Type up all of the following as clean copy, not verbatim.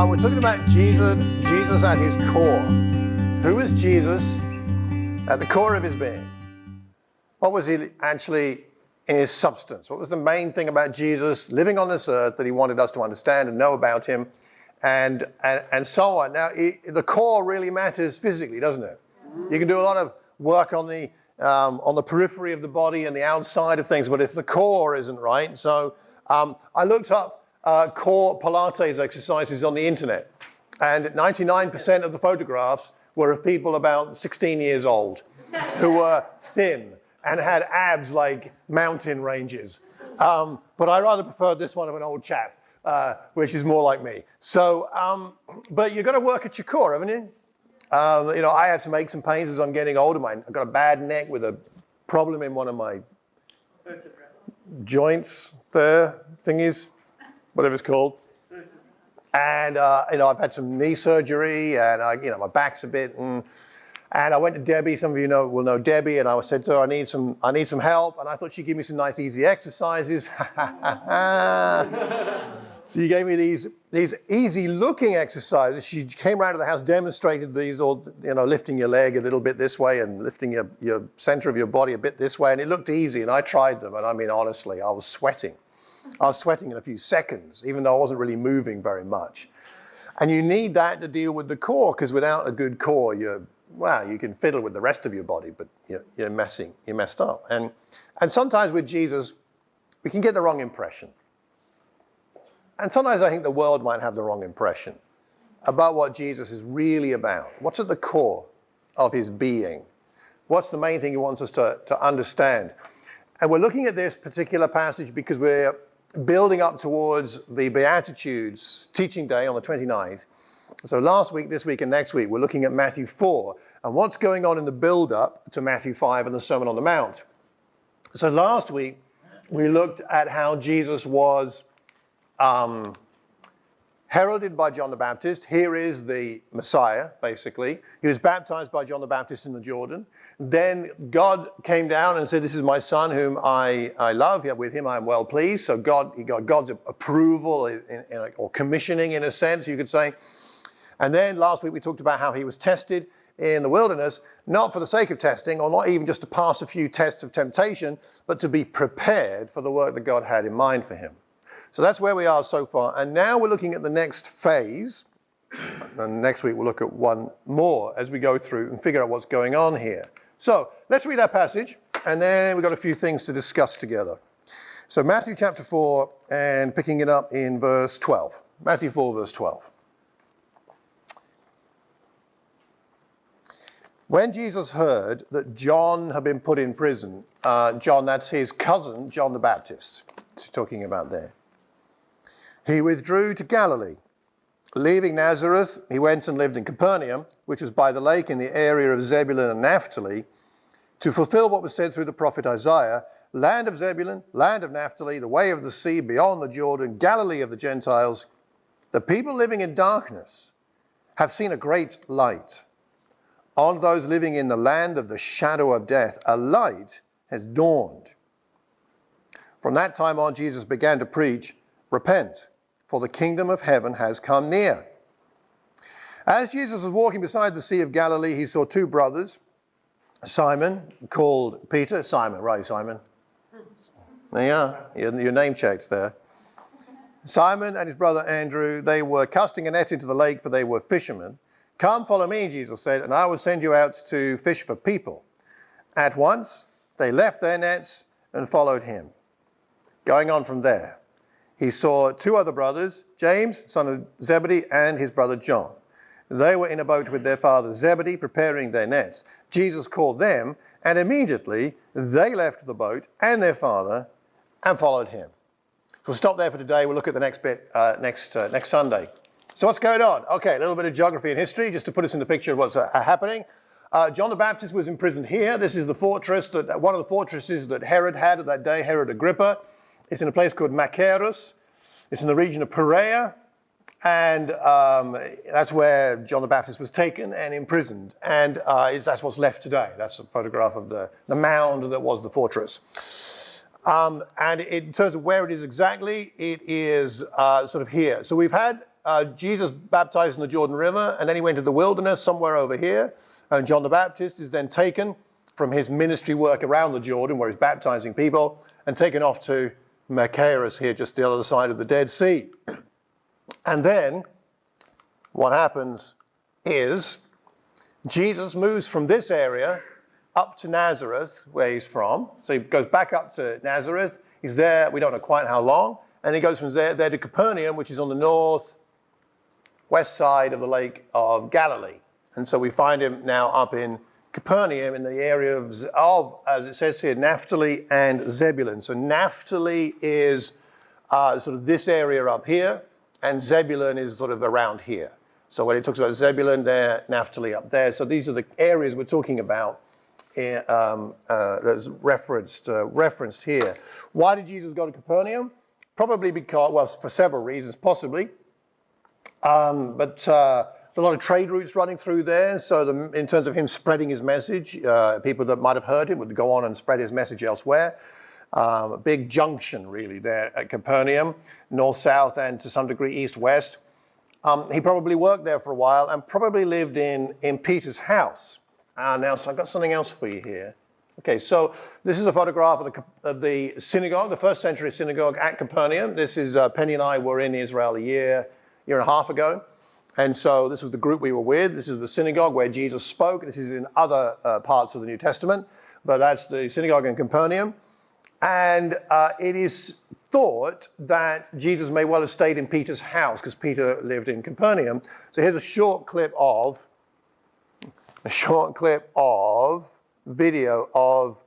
We're talking about Jesus at his core. Who is Jesus at the core of his being? What was he actually in his substance? What was the main thing about Jesus living on this earth that he wanted us to understand and know about him, and so on? Now, the core really matters physically, doesn't it? You can do a lot of work on the periphery of the body and the outside of things, but if the core isn't right, so I looked up core Pilates exercises on the internet, and 99% of the photographs were of people about 16 years old who were thin and had abs like mountain ranges. But I rather preferred this one of an old chap, which is more like me. So, but you've got to work at your core, haven't you? I had some aches and pains as I'm getting older. I've got a bad neck with a problem in one of my joints there, thingies, whatever it's called. And, I've had some knee surgery, and, my back's a bit... And I went to Debbie. Some of you will know Debbie, and I said to her, I need some help. And I thought she'd give me some nice, easy exercises. So you gave me these easy-looking exercises. She came around to the house, demonstrated these, all lifting your leg a little bit this way and lifting your center of your body a bit this way, and it looked easy. And I tried them, and I mean, honestly, I was sweating. I was sweating in a few seconds, even though I wasn't really moving very much. And you need that to deal with the core, because without a good core, you can fiddle with the rest of your body, but you're messed up. And sometimes with Jesus, we can get the wrong impression. And sometimes I think the world might have the wrong impression about what Jesus is really about. What's at the core of his being? What's the main thing he wants us to understand? And we're looking at this particular passage because we're building up towards the Beatitudes teaching day on the 29th. So last week, this week, and next week, we're looking at Matthew 4 and what's going on in the build-up to Matthew 5 and the Sermon on the Mount. So last week, we looked at how Jesus was heralded by John the Baptist. Here is the Messiah, basically. He was baptized by John the Baptist in the Jordan. Then God came down and said, this is my son whom I love. With him I am well pleased. So he got God's approval or commissioning, in a sense, you could say. And then last week we talked about how he was tested in the wilderness, not for the sake of testing, or not even just to pass a few tests of temptation, but to be prepared for the work that God had in mind for him. So that's where we are so far. And now we're looking at the next phase. And next week we'll look at one more as we go through and figure out what's going on here. So let's read that passage, and then we've got a few things to discuss together. So Matthew chapter 4, and picking it up in verse 12. Matthew 4, verse 12. When Jesus heard that John had been put in prison, John, that's his cousin, John the Baptist, he's talking about there. He withdrew to Galilee. Leaving Nazareth, he went and lived in Capernaum, which was by the lake in the area of Zebulun and Naphtali, to fulfill what was said through the prophet Isaiah, land of Zebulun, land of Naphtali, the way of the sea beyond the Jordan, Galilee of the Gentiles. The people living in darkness have seen a great light. On those living in the land of the shadow of death, a light has dawned. From that time on, Jesus began to preach, repent, for the kingdom of heaven has come near. As Jesus was walking beside the Sea of Galilee, he saw two brothers, Simon, called Peter. Simon, right, Simon? There you are. Your name checked there. Simon and his brother Andrew, they were casting a net into the lake, for they were fishermen. Come, follow me, Jesus said, and I will send you out to fish for people. At once, they left their nets and followed him. Going on from there, he saw two other brothers, James, son of Zebedee, and his brother John. They were in a boat with their father Zebedee, preparing their nets. Jesus called them, and immediately they left the boat and their father and followed him. We'll stop there for today. We'll look at the next bit next Sunday. So what's going on? Okay, a little bit of geography and history, just to put us in the picture of what's happening. John the Baptist was imprisoned here. This is the fortress one of the fortresses that Herod had at that day, Herod Agrippa. It's in a place called Machaerus. It's in the region of Perea. And that's where John the Baptist was taken and imprisoned. And that's what's left today. That's a photograph of the mound that was the fortress. And in terms of where it is exactly, it is sort of here. So we've had Jesus baptized in the Jordan River, and then he went to the wilderness somewhere over here. And John the Baptist is then taken from his ministry work around the Jordan, where he's baptizing people, and taken off to Machaerus here, just the other side of the Dead Sea. And then what happens is Jesus moves from this area up to Nazareth, where he's from. So he goes back up to Nazareth. He's there, we don't know quite how long. And he goes from there to Capernaum, which is on the northwest side of the Lake of Galilee. And so we find him now up in Capernaum in the area of, as it says here, Naphtali and Zebulun. So Naphtali is sort of this area up here, and Zebulun is sort of around here. So when it talks about Zebulun there, Naphtali up there. So these are the areas we're talking about that's referenced here. Why did Jesus go to Capernaum? Probably because, well, for several reasons, possibly. But a lot of trade routes running through there. So in terms of him spreading his message, people that might have heard him would go on and spread his message elsewhere. A big junction, really, there at Capernaum, north-south and to some degree east-west. He probably worked there for a while and probably lived in Peter's house. Now, so I've got something else for you here. Okay, so this is a photograph of the synagogue, the first century synagogue at Capernaum. This is, Penny and I were in Israel a year and a half ago. And so this was the group we were with. This is the synagogue where Jesus spoke. This is in other parts of the New Testament, but that's the synagogue in Capernaum. And it is thought that Jesus may well have stayed in Peter's house because Peter lived in Capernaum. So here's a short clip of video of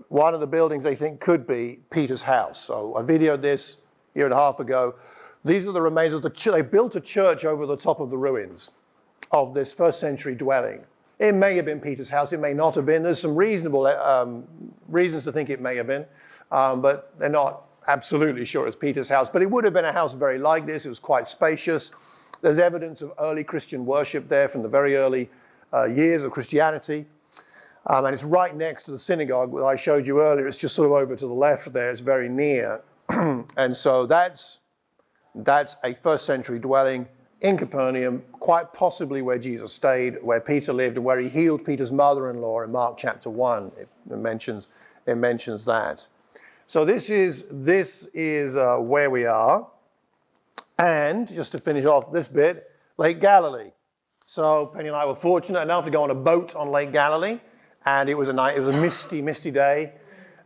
one of the buildings they think could be Peter's house. So I videoed this a year and a half ago. These are the remains of the church. They built a church over the top of the ruins of this first century dwelling. It may have been Peter's house. It may not have been. There's some reasonable reasons to think it may have been, but they're not absolutely sure it's Peter's house. But it would have been a house very like this. It was quite spacious. There's evidence of early Christian worship there from the very early years of Christianity. And it's right next to the synagogue that I showed you earlier. It's just sort of over to the left there. It's very near. And so that's a first century dwelling in Capernaum, quite possibly where Jesus stayed, where Peter lived, and where he healed Peter's mother-in-law in Mark chapter 1. It mentions that. So this is where we are. And just to finish off this bit, Lake Galilee. So Penny and I were fortunate enough to go on a boat on Lake Galilee, and it was a misty day.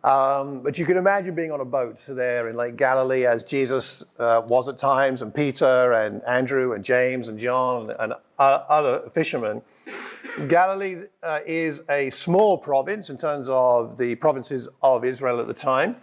But you can imagine being on a boat there in Lake Galilee as Jesus was at times, and Peter and Andrew and James and John and other fishermen. Galilee is a small province in terms of the provinces of Israel at the time,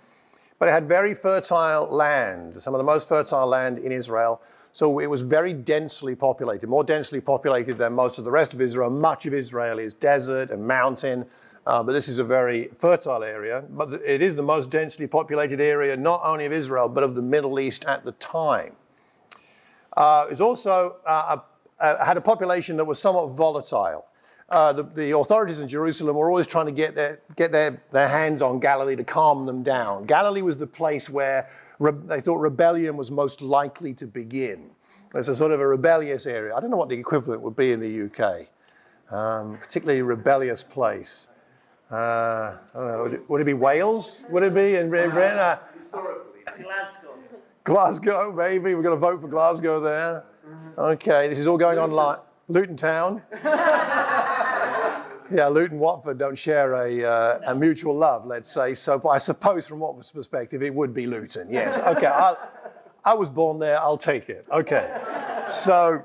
but it had very fertile land, some of the most fertile land in Israel. So it was very densely populated, more densely populated than most of the rest of Israel. Much of Israel is desert and mountain. But this is a very fertile area. But it is the most densely populated area, not only of Israel, but of the Middle East at the time. It also had a population that was somewhat volatile. The authorities in Jerusalem were always trying to get their hands on Galilee to calm them down. Galilee was the place where they thought rebellion was most likely to begin. It's a sort of a rebellious area. I don't know what the equivalent would be in the UK. Particularly rebellious place. I don't know, would it be Wales? Would it be in Britain? Historically. Glasgow. Glasgow, maybe. We're going to vote for Glasgow there. Okay, this is all going online. Luton Town. Yeah, Luton, Watford don't share a mutual love, let's say. So I suppose from Watford's perspective, it would be Luton. Yes. Okay, I was born there. I'll take it. Okay. So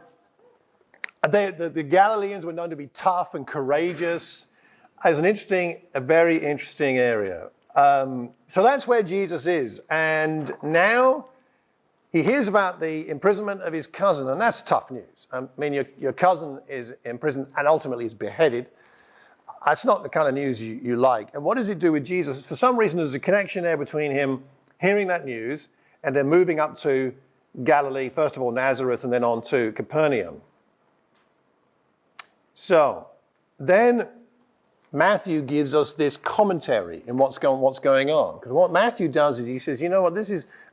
the Galileans were known to be tough and courageous. It's a very interesting area. So that's where Jesus is. And now he hears about the imprisonment of his cousin, and that's tough news. I mean, your cousin is imprisoned and ultimately is beheaded. That's not the kind of news you like. And what does it do with Jesus? For some reason, there's a connection there between him hearing that news and then moving up to Galilee, first of all Nazareth, and then on to Capernaum. So then Matthew gives us this commentary in what's going on. Because what Matthew does is he says, you know what,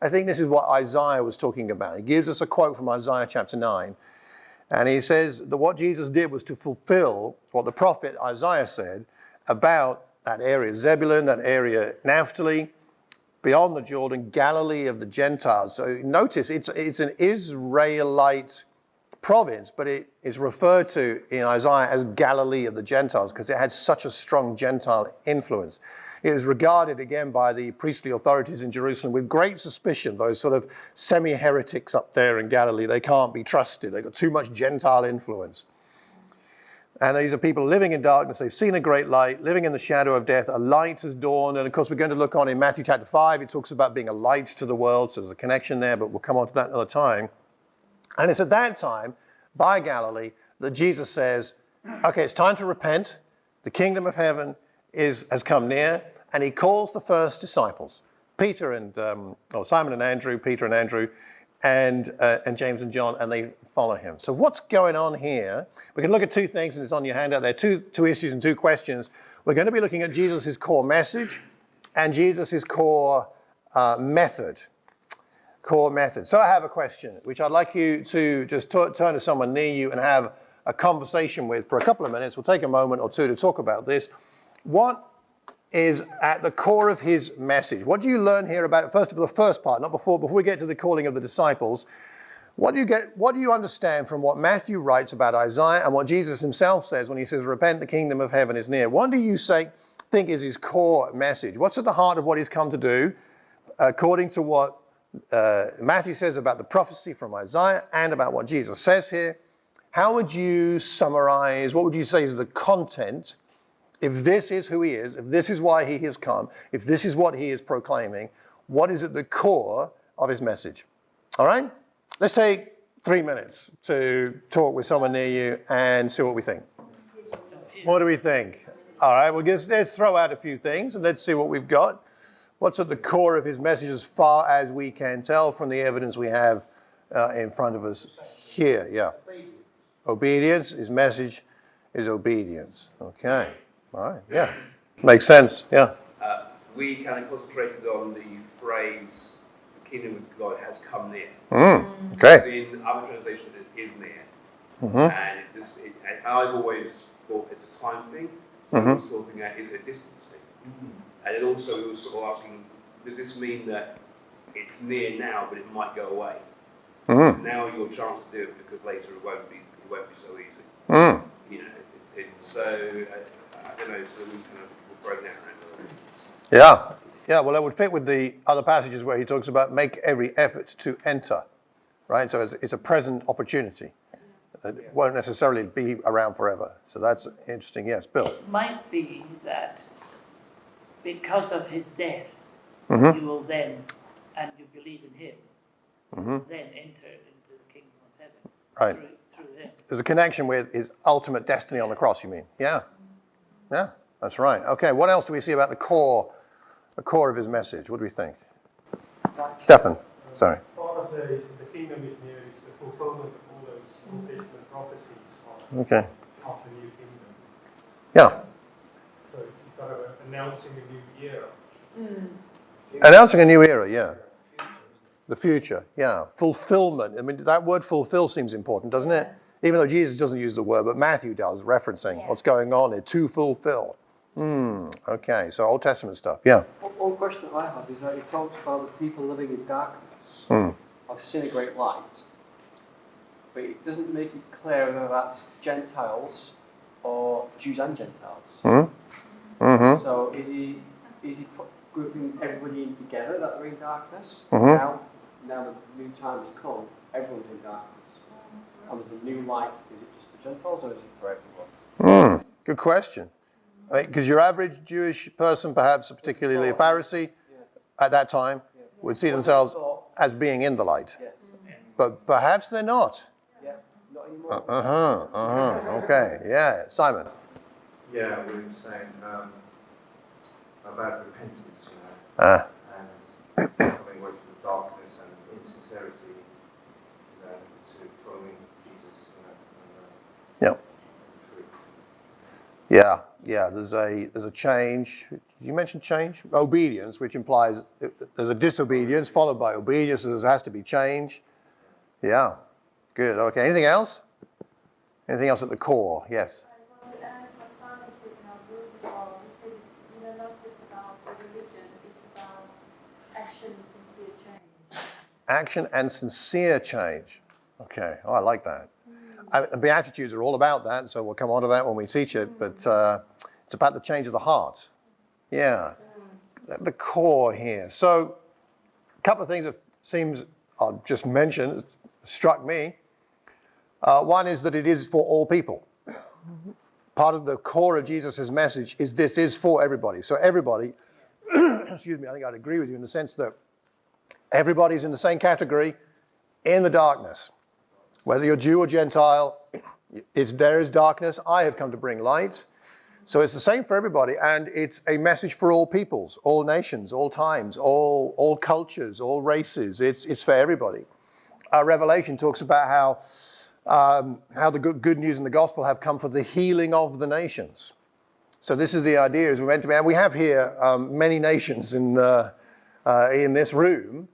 I think this is what Isaiah was talking about. He gives us a quote from Isaiah chapter 9. And he says that what Jesus did was to fulfill what the prophet Isaiah said about that area Zebulun, that area Naphtali, beyond the Jordan, Galilee of the Gentiles. So notice it's an Israelite province, but it is referred to in Isaiah as Galilee of the Gentiles because it had such a strong Gentile influence. It was regarded again by the priestly authorities in Jerusalem with great suspicion, those sort of semi-heretics up there in Galilee. They can't be trusted. They've got too much Gentile influence. And these are people living in darkness. They've seen a great light, living in the shadow of death. A light has dawned. And of course, we're going to look on in Matthew chapter 5. It talks about being a light to the world. So there's a connection there, but we'll come on to that another time. And it's at that time, by Galilee, that Jesus says, okay, it's time to repent. The kingdom of heaven has come near. And he calls the first disciples, Simon and Andrew, Peter and Andrew, and James and John, and they follow him. So what's going on here? We can look at two things, and it's on your handout there, two issues and two questions. We're going to be looking at Jesus' core message and Jesus' core method. Core method. So I have a question, which I'd like you to just turn to someone near you and have a conversation with for a couple of minutes. We'll take a moment or two to talk about this. What is at the core of his message? What do you learn here about it? First of all, the first part, not before we get to the calling of the disciples. What do you understand from what Matthew writes about Isaiah and what Jesus himself says when he says, repent, the kingdom of heaven is near? What do you think is his core message? What's at the heart of what he's come to do, according to what Matthew says about the prophecy from Isaiah and about what Jesus says here? How would you summarize, what would you say is the content? If this is who he is, if this is why he has come, if this is what he is proclaiming, what is at the core of his message? All right? Let's take 3 minutes to talk with someone near you and see what we think. What do we think? All right, well, let's throw out a few things and let's see what we've got. What's at the core of his message as far as we can tell from the evidence we have in front of us here? Yeah. Obedience. His message is obedience. Okay. All right, yeah. Makes sense, yeah. We kind of concentrated on the phrase, the kingdom of God has come near. Okay. In other translations, it is near. Mm-hmm. And I've always thought it's a time thing. Mm-hmm. I also think that is a distance thing. Mm-hmm. And then also we were sort of asking, does this mean that it's near now, but it might go away? Mm-hmm. Now your chance to do it, because later it won't be so easy. Mm. You know, it's so... I don't know, so we kind of throw that around. Yeah, well, that would fit with the other passages where he talks about make every effort to enter, right? So it's a present opportunity. It won't necessarily be around forever. So that's interesting. Yes, Bill. It might be that because of his death, Mm-hmm. you will then, and you believe in him, Mm-hmm. then enter into the kingdom of heaven Right. through him. There's a connection with his ultimate destiny on the cross, you mean? Yeah. Yeah, that's right. Okay, what else do we see about the core of his message? What do we think? Stefan, sorry. Part of the kingdom is near is the fulfillment of all those Old Testament prophecies of Okay. the new kingdom. Yeah. So it's kind of announcing a new era. Announcing a new era, yeah. The future, yeah. Fulfillment. I mean, that word fulfill seems important, doesn't it? Even though Jesus doesn't use the word, but Matthew does, referencing what's going on here, to fulfill. Okay, so Old Testament stuff, yeah. One question I have is that it talks about the people living in darkness have seen a great light, but it doesn't make it clear whether that's Gentiles or Jews and Gentiles. Mm-hmm. So is he grouping everybody in together that they're in darkness? Mm-hmm. Now the new time has come, everyone's in darkness. And with the new light, is it just for Gentiles or is it for everyone? Good question. Because your average Jewish person, perhaps particularly a Pharisee, at that time, would see themselves as being in the light. Yes. But perhaps they're not. Yeah, not anymore. Okay, yeah. Simon. Yeah, we were saying about repentance, and coming away from the darkness and insincerity, to following Jesus, Yeah. and truth. Yeah. Yeah, there's a change. You mentioned change? Obedience, which implies there's a disobedience followed by obedience, so there has to be change. Yeah, good. Okay, anything else? Anything else at the core? Yes? I want to add what Simon said in our group as well. He said it's not just about the religion, it's about action and sincere change. Action and sincere change. Okay, oh, I like that. The Beatitudes are all about that, so we'll come on to that when we teach it, but it's about the change of the heart. Yeah, the core here. So a couple of things that seems, I'll just mention, struck me. One is that it is for all people. Part of the core of Jesus' message is this is for everybody. So everybody, excuse me, I think I'd agree with you in the sense that everybody's in the same category in the darkness. Whether you're Jew or Gentile, there is darkness. I have come to bring light. So it's the same for everybody, and it's a message for all peoples, all nations, all times, all cultures, all races. It's for everybody. Revelation talks about how the good news and the gospel have come for the healing of the nations. So this is the idea, is we're meant to be, and we have here many nations in this room,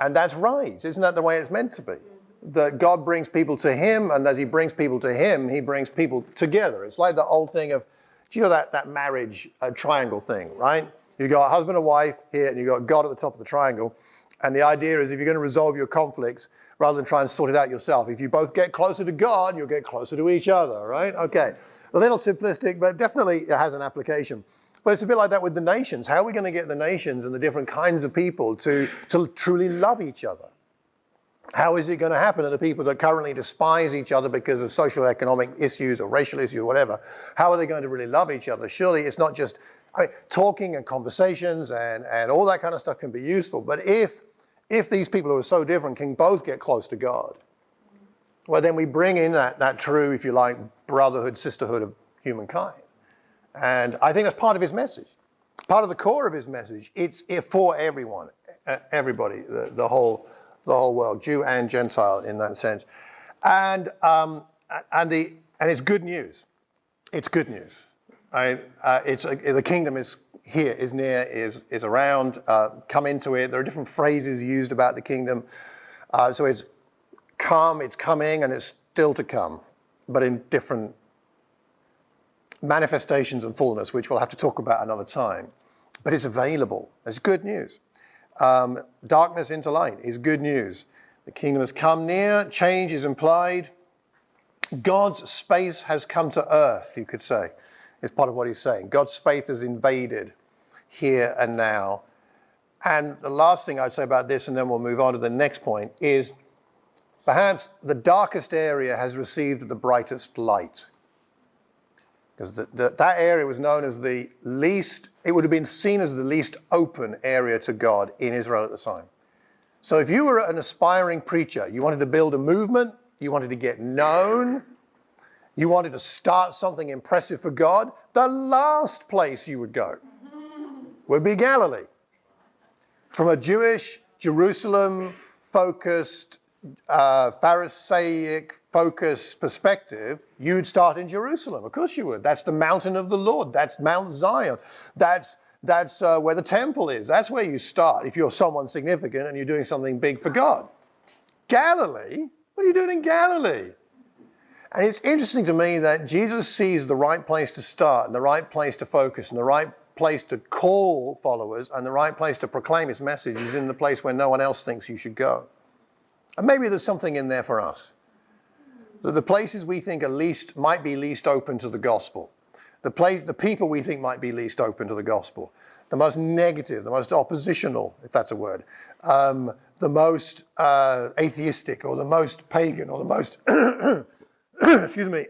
and that's right. Isn't that the way it's meant to be? That God brings people to him, and as he brings people to him, he brings people together. It's like the old thing of, do you know that marriage triangle thing, right? You got a husband and wife here, and you got God at the top of the triangle. And the idea is if you're going to resolve your conflicts, rather than try and sort it out yourself, if you both get closer to God, you'll get closer to each other, right? Okay. A little simplistic, but definitely it has an application. But it's a bit like that with the nations. How are we going to get the nations and the different kinds of people to truly love each other? How is it going to happen to the people that currently despise each other because of social economic issues or racial issues or whatever? How are they going to really love each other? Surely it's not just, talking and conversations and all that kind of stuff can be useful. But if these people who are so different can both get close to God, well, then we bring in that true, if you like, brotherhood, sisterhood of humankind. And I think that's part of his message. Part of the core of his message. It's for everyone, everybody, the whole world, Jew and Gentile in that sense. And it's good news. It's good news. The kingdom is here, is near, is around. Come into it. There are different phrases used about the kingdom. So it's come, it's coming, and it's still to come, but in different manifestations and fullness, which we'll have to talk about another time. But it's available. It's good news. Darkness into light is good news. The kingdom has come near. Change is implied. God's space has come to earth, you could say, is part of what he's saying. God's space has invaded here and now. And the last thing I'd say about this, and then we'll move on to the next point, is perhaps the darkest area has received the brightest light. Because that area was known as the least, it would have been seen as the least open area to God in Israel at the time. So if you were an aspiring preacher, you wanted to build a movement, you wanted to get known, you wanted to start something impressive for God, the last place you would go would be Galilee. From a Jewish, Jerusalem-focused, Pharisaic-focused perspective, you'd start in Jerusalem. Of course you would. That's the mountain of the Lord. That's Mount Zion. That's where the temple is. That's where you start if you're someone significant and you're doing something big for God. Galilee? What are you doing in Galilee? And it's interesting to me that Jesus sees the right place to start and the right place to focus and the right place to call followers and the right place to proclaim his message is in the place where no one else thinks you should go. And maybe there's something in there for us. The places we think might be least open to the gospel, the people we think might be least open to the gospel, the most negative, the most oppositional, if that's a word, the most atheistic or the most pagan or the most, excuse me,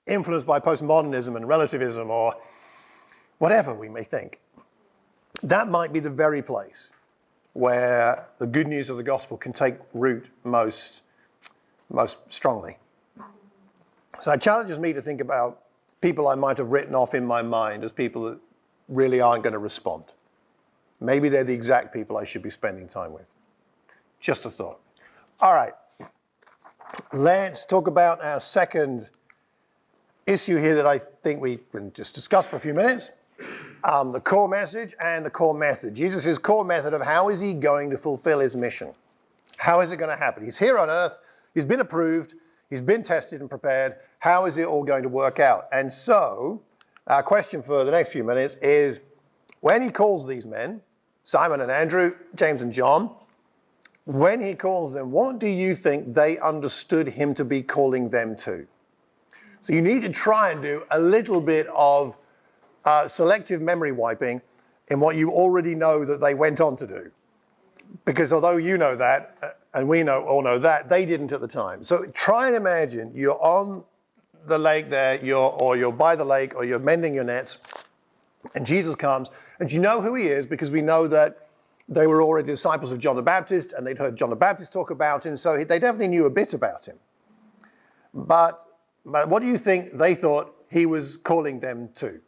influenced by postmodernism and relativism or whatever we may think. That might be the very place where the good news of the gospel can take root most strongly. So it challenges me to think about people I might have written off in my mind as people that really aren't going to respond. Maybe they're the exact people I should be spending time with. Just a thought. All right. Let's talk about our second issue here that I think we can just discuss for a few minutes. The core message and the core method. Jesus' core method of how is he going to fulfill his mission? How is it going to happen? He's here on earth. He's been approved. He's been tested and prepared. How is it all going to work out? And so our question for the next few minutes is, when he calls these men, Simon and Andrew, James and John, when he calls them, what do you think they understood him to be calling them to? So you need to try and do a little bit of selective memory wiping in what you already know that they went on to do. Because although you know that, and we all know that, they didn't at the time. So try and imagine you're on the lake there, or you're by the lake, or you're mending your nets, and Jesus comes, and you know who he is because we know that they were already disciples of John the Baptist, and they'd heard John the Baptist talk about him, so they definitely knew a bit about him. But what do you think they thought he was calling them to?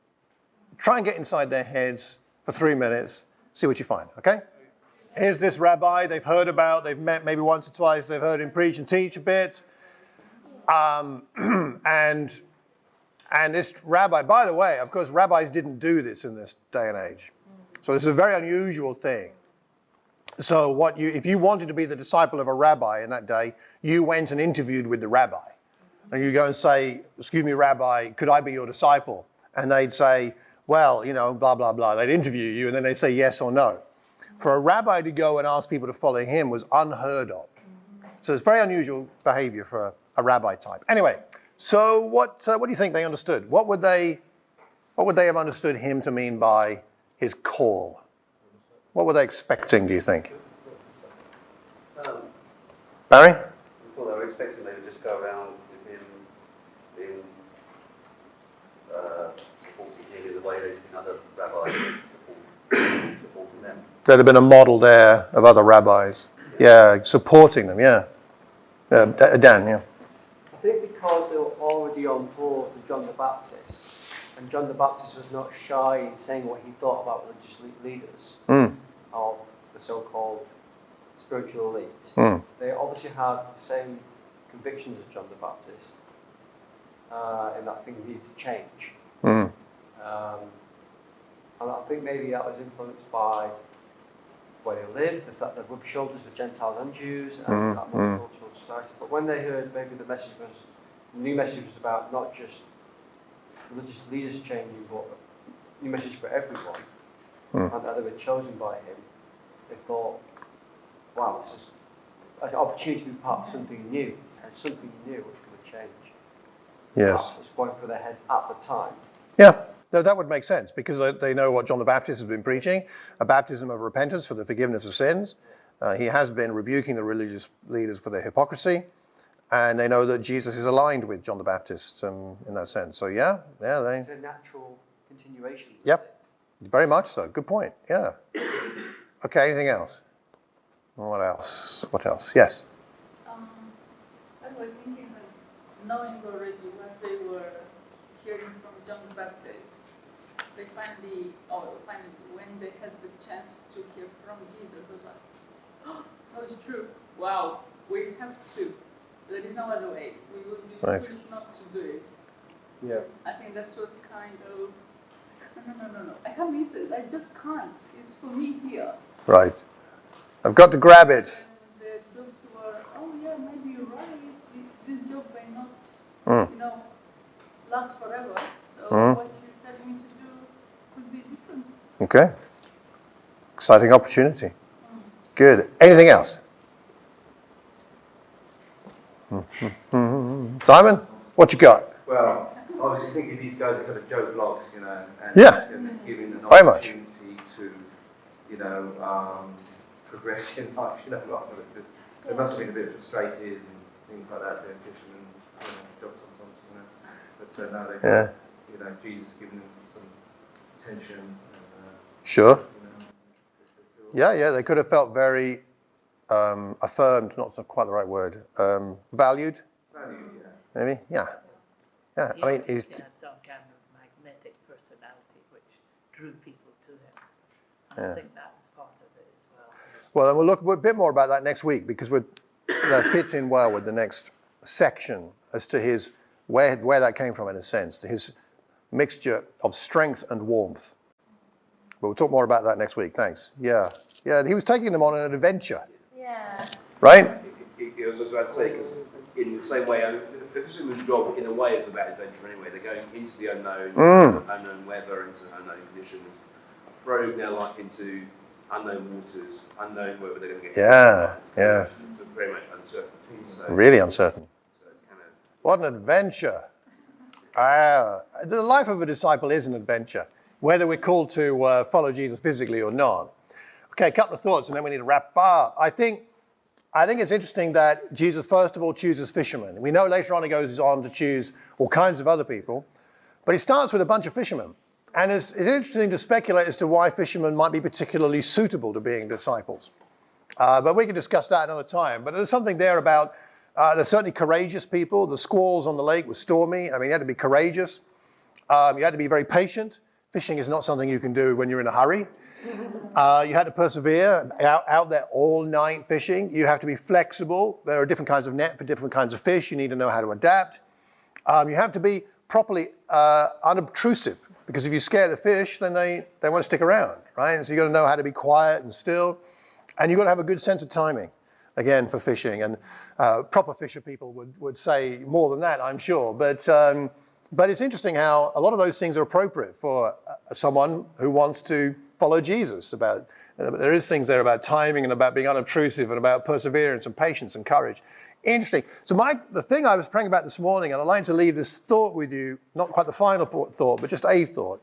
Try and get inside their heads for 3 minutes, see what you find, okay? Here's this rabbi they've heard about, they've met maybe once or twice, they've heard him preach and teach a bit. And this rabbi, by the way, of course, rabbis didn't do this in this day and age. So this is a very unusual thing. So if you wanted to be the disciple of a rabbi in that day, you went and interviewed with the rabbi. And you go and say, excuse me, rabbi, could I be your disciple? And they'd say, well, blah, blah, blah. They'd interview you, and then they'd say yes or no. For a rabbi to go and ask people to follow him was unheard of. So it's very unusual behavior for a rabbi type. Anyway, so what do you think they understood? What would they have understood him to mean by his call? What were they expecting, do you think? Barry? Well, they were expecting they would just go around with him in supporting him in the way they've seen other rabbis supporting them. There'd have been a model there of other rabbis. Yeah, supporting them, yeah. Dan, yeah. I think because they were already on board with John the Baptist, and John the Baptist was not shy in saying what he thought about religious leaders of the so-called spiritual elite. They obviously had the same convictions as John the Baptist in that things needed to change. And I think maybe that was influenced by where they lived, the fact that rubbed shoulders with Gentiles and Jews, and that multicultural society. But when they heard maybe the new message was about not just religious leaders changing, but a new message for everyone, and that they were chosen by him, they thought, wow, this is an opportunity to be part of something new, and something new which could change. Yes. That was going through their heads at the time. Yeah. No, that would make sense because they know what John the Baptist has been preaching, a baptism of repentance for the forgiveness of sins. He has been rebuking the religious leaders for their hypocrisy, and they know that Jesus is aligned with John the Baptist in that sense. So yeah, It's a natural continuation. Yep, very much so. Good point. Yeah. Okay. Anything else? What else? Yes. I was thinking that knowing already what they were hearing from John the Baptist, they finally, when they had the chance to hear from Jesus, it was like, oh, so it's true. Wow, we have to. There is no other way. We would be foolish not to do it. Yeah. I think that was kind of, no. I can't miss it. I just can't. It's for me here. Right. I've got to grab it. And the jobs were, oh yeah, maybe you're right. This job may not, last forever. So what you're telling me to do could be different. Okay. Exciting opportunity. Good. Anything else? Simon, what you got? Well, I was just thinking these guys are kind of Joe Blogs, and giving an very much. opportunity to, progress in life, rather than just, they must have been a bit frustrated and things like that, doing fisherman jobs sometimes, But no, they, Jesus giving them some attention. Sure. Yeah, they could have felt very affirmed, not quite the right word, valued. Valued, Maybe, yeah. I mean, he had some kind of magnetic personality which drew people to him. And I think that was part of it as well. Well, and we'll look a bit more about that next week because that fits in well with the next section as to his where that came from in a sense, his mixture of strength and warmth. But we'll talk more about that next week. Thanks. Yeah. Yeah, he was taking them on an adventure. Yeah. Right? It was about to say, because in the same way, the fisherman's job in a way is about adventure anyway. They're going into the unknown, unknown weather, into unknown conditions, throwing their life into unknown waters, unknown whether they're going to get it's very much uncertainty. So, really uncertain. So it's kind of, what an adventure. The life of a disciple is an adventure, whether we're called to follow Jesus physically or not. Okay, a couple of thoughts, and then we need to wrap up. I think it's interesting that Jesus, first of all, chooses fishermen. We know later on he goes on to choose all kinds of other people, but he starts with a bunch of fishermen. And it's interesting to speculate as to why fishermen might be particularly suitable to being disciples. But we can discuss that another time. But there's something there about, there's certainly courageous people. The squalls on the lake were stormy. I mean, you had to be courageous. You had to be very patient. Fishing is not something you can do when you're in a hurry. You had to persevere out there all night fishing. You have to be flexible. There are different kinds of net for different kinds of fish. You need to know how to adapt. You have to be properly unobtrusive, because if you scare the fish, then they won't stick around, right? And so you've got to know how to be quiet and still. And you've got to have a good sense of timing, again, for fishing. And proper fisher people would say more than that, I'm sure. But it's interesting how a lot of those things are appropriate for someone who wants to follow Jesus. There is things there about timing and about being unobtrusive and about perseverance and patience and courage. Interesting. So the thing I was praying about this morning, and I'd like to leave this thought with you, not quite the final thought, but just a thought,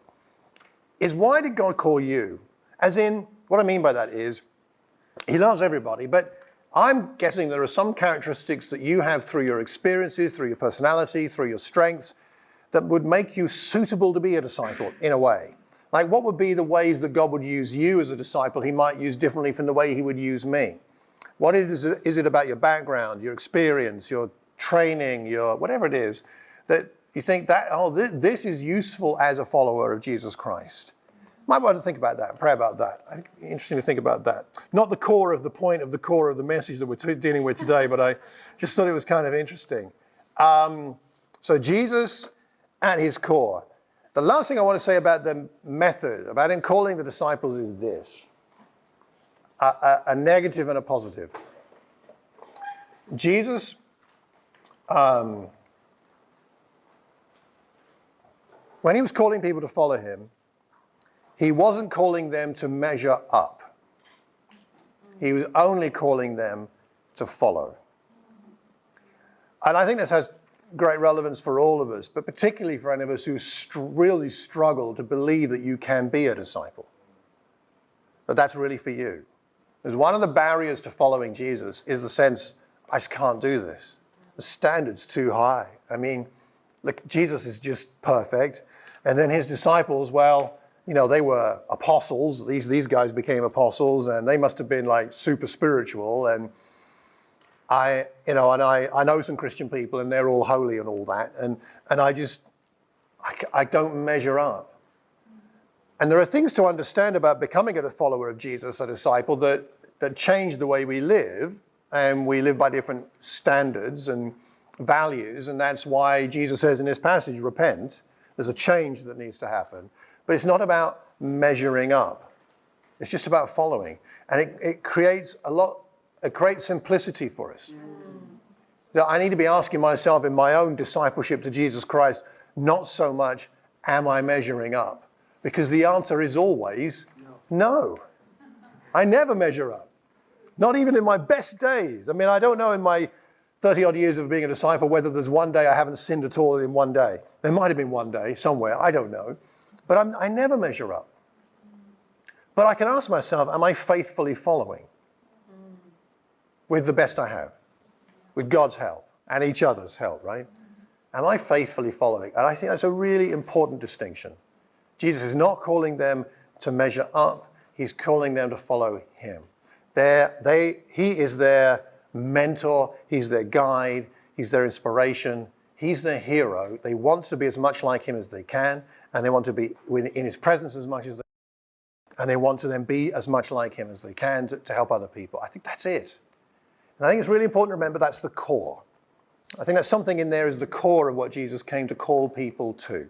is why did God call you? As in, what I mean by that is, he loves everybody, but I'm guessing there are some characteristics that you have through your experiences, through your personality, through your strengths, that would make you suitable to be a disciple in a way. Like, what would be the ways that God would use you as a disciple he might use differently from the way he would use me? What is it about your background, your experience, your training, your whatever it is, that you think that, this is useful as a follower of Jesus Christ? Might want to think about that and pray about that. I think it's interesting to think about that. Not the core of the point of the core of the message that we're dealing with today, but I just thought it was kind of interesting. So Jesus at his core. The last thing I want to say about the method, about him calling the disciples, is this. A negative and a positive. Jesus, when he was calling people to follow him, he wasn't calling them to measure up. He was only calling them to follow. And I think this has great relevance for all of us, but particularly for any of us who really struggle to believe that you can be a disciple. That that's really for you. Because one of the barriers to following Jesus is the sense, I just can't do this. The standard's too high. I mean, look, Jesus is just perfect. And then his disciples, well, they were apostles. These guys became apostles, and they must have been like super spiritual. And I know some Christian people, and they're all holy and all that. And I don't measure up. And there are things to understand about becoming a follower of Jesus, a disciple, that change the way we live, and we live by different standards and values, and that's why Jesus says in this passage, repent. There's a change that needs to happen. But it's not about measuring up. It's just about following. And it creates simplicity for us. I need to be asking myself in my own discipleship to Jesus Christ, not so much, am I measuring up? Because the answer is always no. I never measure up. Not even in my best days. I mean, I don't know in my 30-odd years of being a disciple whether there's one day I haven't sinned at all in one day. There might have been one day somewhere, I don't know. But I never measure up. But I can ask myself, am I faithfully following? With the best I have. With God's help and each other's help, right? Am I faithfully following? And I think that's a really important distinction. Jesus is not calling them to measure up. He's calling them to follow him. He is their mentor. He's their guide. He's their inspiration. He's their hero. They want to be as much like him as they can, and they want to be in his presence as much as they can, and they want to then be as much like him as they can to help other people. I think that's it. And I think it's really important to remember that's the core. I think that something in there is the core of what Jesus came to call people to.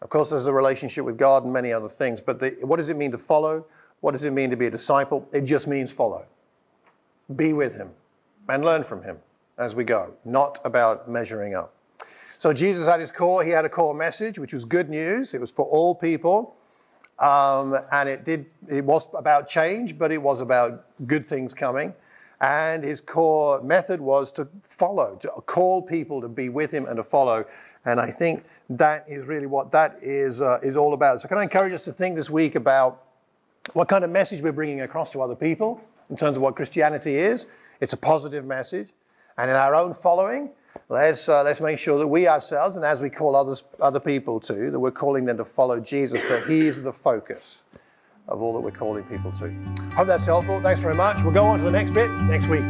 Of course, there's a relationship with God and many other things, but what does it mean to follow? What does it mean to be a disciple? It just means follow. Be with him and learn from him as we go, not about measuring up. So Jesus at his core, he had a core message, which was good news. It was for all people. And it was about change, but it was about good things coming. And his core method was to follow, to call people to be with him and to follow. And I think that is really what that is all about. So can I encourage us to think this week about what kind of message we're bringing across to other people in terms of what Christianity is? It's a positive message. And in our own following, let's make sure that we ourselves, and as we call other people to, that we're calling them to follow Jesus, that he is the focus of all that we're calling people to. Hope that's helpful. Thanks very much. We'll go on to the next bit next week.